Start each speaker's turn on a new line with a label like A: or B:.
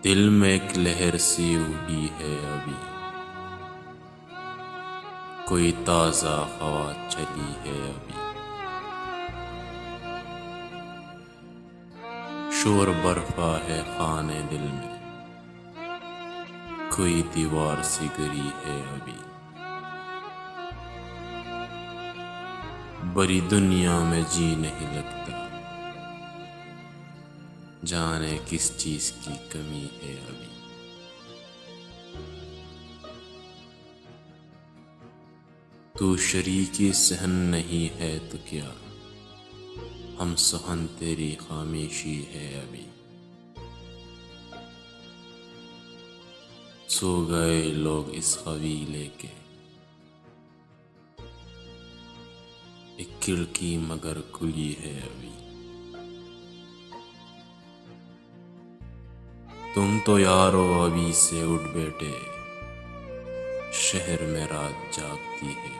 A: दिल में एक लहर सी उठी है अभी, कोई ताज़ा हवा चली है अभी। शोर बरपा है खाने दिल में, कोई दीवार सी गिरी है अभी। बड़ी दुनिया में जी नहीं लगता, जाने किस चीज की कमी है अभी। तू शरीकी सहन नहीं है तो क्या, हम सहन तेरी खामोशी है अभी। सो गए लोग इस हवीले के, एक खिड़की मगर खुली है अभी। तुम तो यारो अभी से उठ बैठे, शहर में रात जागती है।